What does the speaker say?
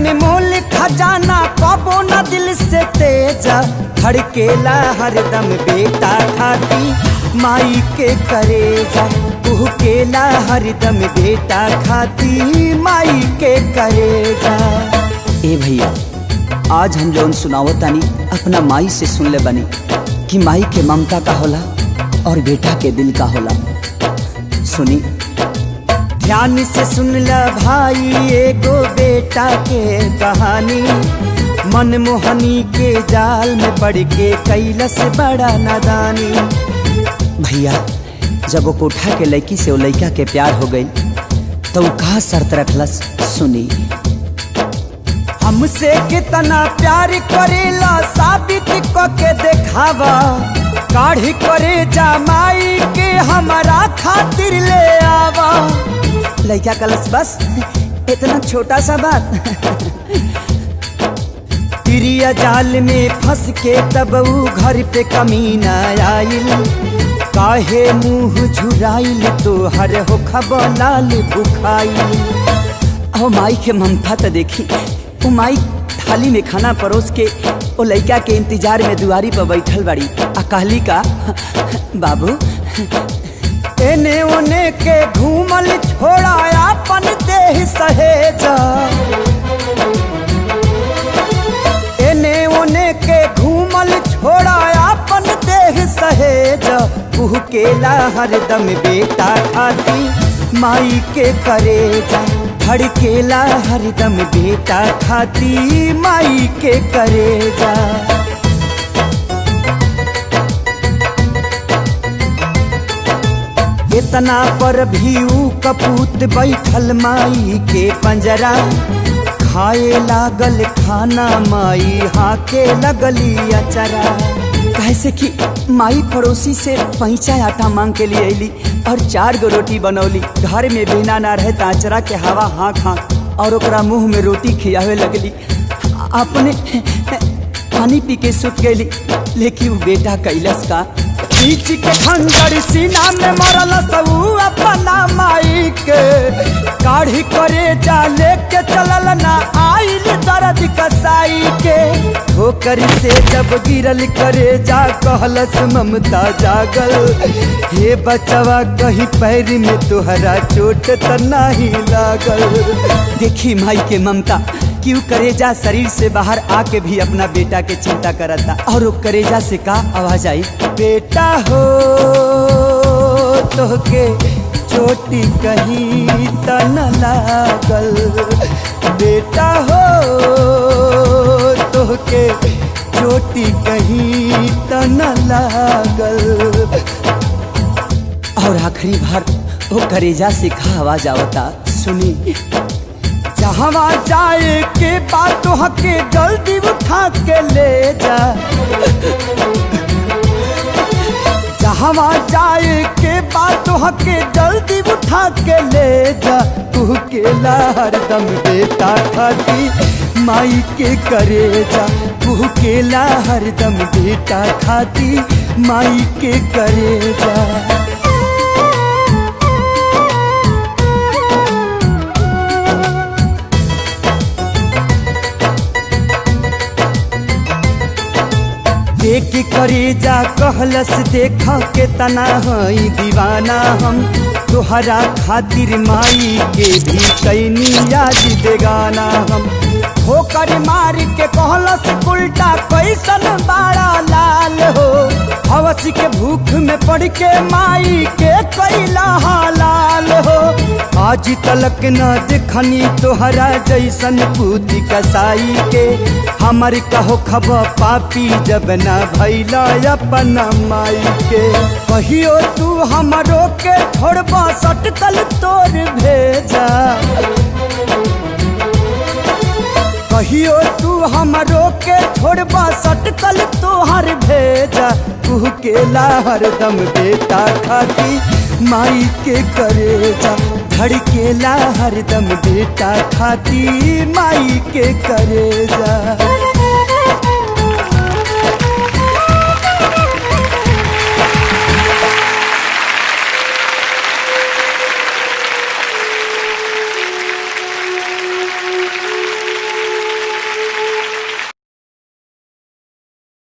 अनमोल खजाना कबो न दिल से तेजा, धड़केला हरदम बेटा खाती माई के करेजा, कुहकेला हरदम बेटा खाती माई के करेजा। ए भैया, आज हम जौन सुनावतानी अपना माई से सुन ले बनी कि माई के ममता का होला और बेटा के दिल का होला। सुनी ध्यान से सुन ल भाई एगो बेटा के कहानी, मनमोहनी के जाल में पड़ के कैलस बड़ा नादानी। भैया, जब वो कोठा के लड़की से वो लड़का के प्यार हो गई तो वो कहा शर्त रखलस। सुनी हमसे कितना प्यार करेला साबित क के देखावा, काढ़ी करे जमाई के हमारा खातिर ले आवा। लड़का कलस बस इतना छोटा सा बात। तिरिया जाल में फंस के तब ऊ घर पे कमीना आइल, काहे मुंह झुराइल तो हर हो खबलाल बुखाइल। ओ माई के ममता तो देखी, वो माई थाली में खाना परोस के वो लड़का के इंतजार में दुआरी पर बैठल बड़ी आ कहली का, बाबू एने ओने के घूमल छोड़ा अपन देह सहेजा, एने ओने के घूमल छोड़ा अपन देह सहेजा, कुहकेला हरदम बेटा खाती माई के करेजा, धड़केला हरदम बेटा खाती माई के करेजा। इतना पर भी ऊ कपूत बैठल माई के पंजरा, खाए लागल खाना माई हाके लगली अचरा। कैसे कि माई पड़ोसी से पैंचा आटा मांग के लिए अली और 4 गो रोटी बनौली। घर में बिना ना रहे ताचरा के हवा हाँक हाँक और ओकरा मुंह में रोटी खियावे लगली। अपने पानी पी के सुत गई, लेकिन वो बेटा कैलस का, खींच के खंजर सीना में मरल सबू अपना माई के, काढ़ी करे जा लेके चलल ना आइल दर्द कसाई के। ठोकर से जब गिरल करे जा कहलस ममता जागल, हे बचवा कहीं पैर में तोहरा चोट त नाही लागल। देखी माई के ममता, क्यों करेजा शरीर से बाहर आके भी अपना बेटा के चिंता करता। और वो करेजा से का आवाज आई, बेटा हो तोहके चोटी कहीं त न लागल, बेटा हो तोहके चोटी कहीं त न लागल। और आखिरी बार वो करेजा से का आवाज आवता, सुनी जहाँ जाए के बात हके जल्दी उठा के ले जा, जहाँ जाए के बात हके जल्दी उठा के ले जा, तू केला हरदम बेटा खाती माई के करेजा, तू केला हरदम बेटा खाती माई के करेजा। देख करेजा कहलस देखा के तना हई दीवाना हम, तोहरा खातिर माई के भी कैनी याद बेगाना हम। ठोकर मार के कहलस उल्टा कैसन बड़ा लाल हो, हवस के भूख में पड़ के माई के कैला हालाल हो। आज तलक न देखनी तोहरा जैसन पूती कसाई के, हमर कहो खब पापी जब न भैला अपन माई के। कहियो तू हमरो के छोड़बा सटकल तोर भेजा, कहियो तू हमरो के छोड़बा सटकल तोहर भेजा, तू केला हरदम बेटा खाती माई के करेजा, धड़केला हरदम बेटा खाती माई के करेजा।